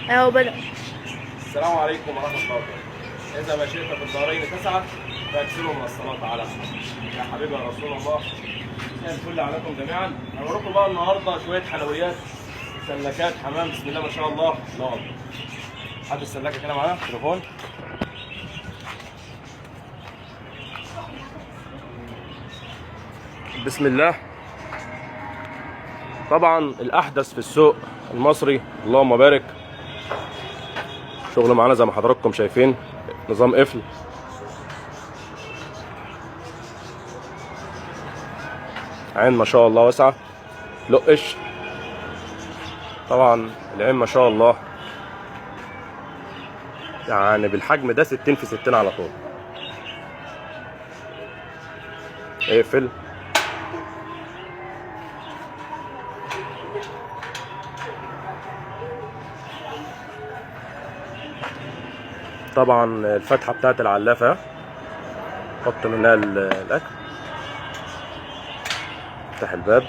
اهو بدأ. السلام عليكم ورحمة الله وبركاته. إذا مشيت في الدارين تسعة فاكسروا من الصلاة على يا حبيبي يا رسول الله. مساء الفل عليكم جميعا. هنوريكم بقى النهارده شوية حلويات، سلكات حمام، بسم الله ما شاء الله. الله أكبر. حد السلاكة كده معانا؟ تليفون. بسم الله. طبعا الأحدث في السوق المصري، اللهم بارك. شغل معانا زي ما حضراتكم شايفين، نظام قفل. عين ما شاء الله واسعة، لقش. طبعا العين ما شاء الله يعني بالحجم ده 60 في 60 على طول. اقفل. طبعا الفتحة بتاعت العلافة حط منها الأكل، افتح الباب.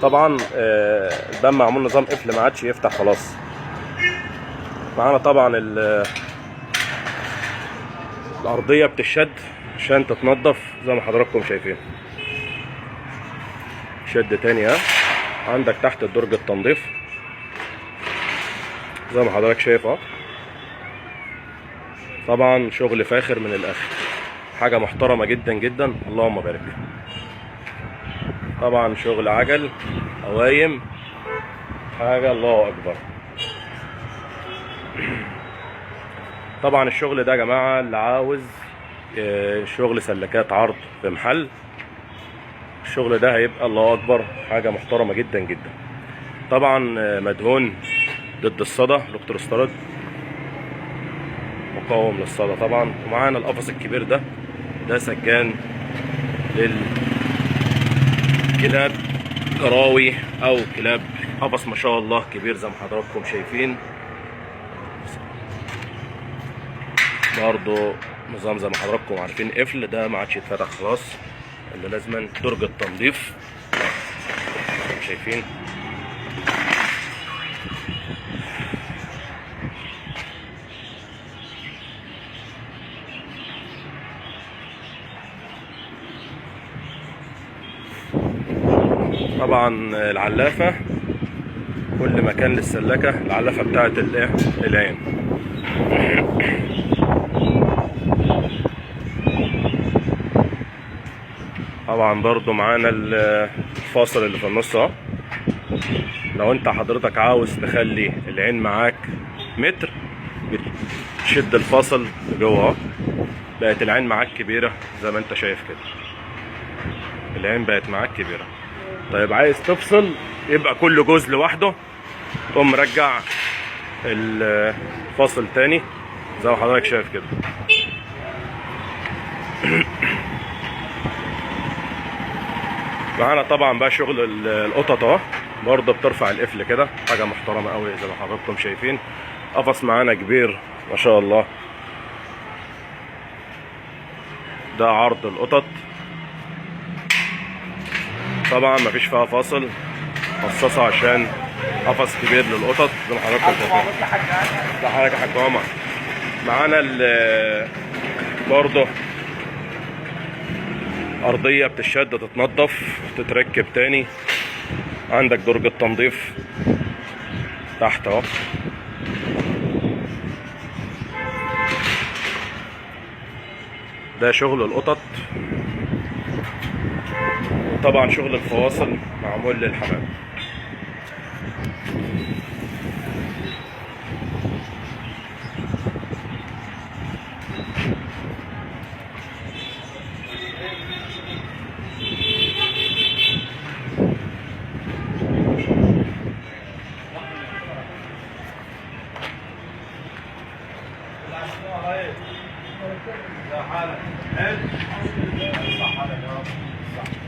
طبعا الباب معمول نظام قفل، ما عادش يفتح خلاص. معانا طبعا الأرضية بتشد عشان تتنضف زي ما حضراتكم شايفين. شد تاني اهي. عندك تحت درج التنظيف زي ما حضرتك شايف اهو. طبعا شغل فاخر من الاخر، حاجه محترمه جدا جدا، اللهم بارك. طبعا شغل عجل، قوايم، حاجه الله اكبر. طبعا الشغل ده يا جماعه اللي عاوز شغل سلكات عرض في محل، الشغل ده هيبقى الله اكبر، حاجه محترمه جدا جدا. طبعا مدهون ضد الصدى، دكتور استرد، مقاوم للصدى طبعا. ومعانا القفص الكبير ده سجان للكلاب قراوي او كلاب. قفص ما شاء الله كبير زي ما حضراتكم شايفين. برضو نظام زي ما حضراتكم عارفين قفل، ده ما عادش يتفتح خلاص، اللي لازما درج التنظيف شايفين. طبعا العلافة كل مكان للسلكة، العلافة بتاعت العين. طبعا برضو معانا الفاصل اللي في النص اهو. لو انت حضرتك عاوز تخلي العين معاك متر، بتشد الفاصل لجوه اهو، بقت العين معاك كبيرة زي ما انت شايف كده. العين بقت معاك كبيرة. طيب عايز تفصل يبقى كل جزء لوحده، تقوم مرجع الفاصل تاني زي ما حضرتك شايف كده. معانا طبعا بقى شغل القطط اهو، برضه بترفع القفل كده، حاجه محترمه قوي زي ما حضراتكم شايفين. قفص معانا كبير ما شاء الله. ده عرض القطط، طبعا مفيش فيها فاصل، مخصصه عشان قفص كبير للقطط زي ما حضراتكم شايفين. ده حضرتك يا حاج عمر. معانا برضه أرضية بتشد تتنضف تتركب تاني. عندك درج التنظيف تحت اهو. ده شغل القطط. طبعا شغل الفواصل معمول للحمام.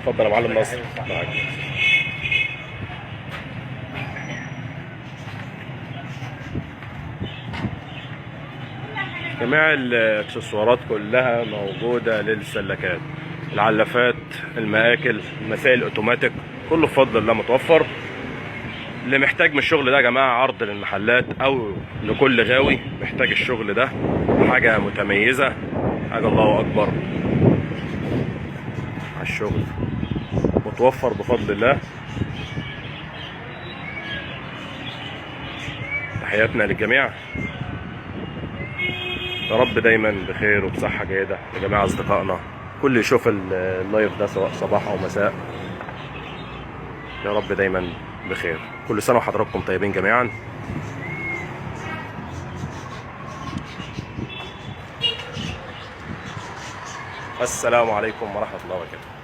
اتفضل يا معلم ناصر معاك. جميع الاكسسوارات كلها موجودة للسلكات، العلافات المآكل، المسائل الاوتوماتيك، كله بفضل الله متوفر. اللي محتاج من الشغل ده يا جماعه عرض للمحلات او لكل غاوي محتاج الشغل ده، حاجه متميزه، حاجه الله اكبر على الشغل، متوفر بفضل الله. تحياتنا للجميع، يا رب دايما بخير وبصحه جيده يا جماعه. اصدقائنا كل يشوف اللايف ده سواء صباح او مساء، يا رب دايما بخير. كل سنه وحضراتكم طيبين جميعا. السلام عليكم ورحمه الله وبركاته.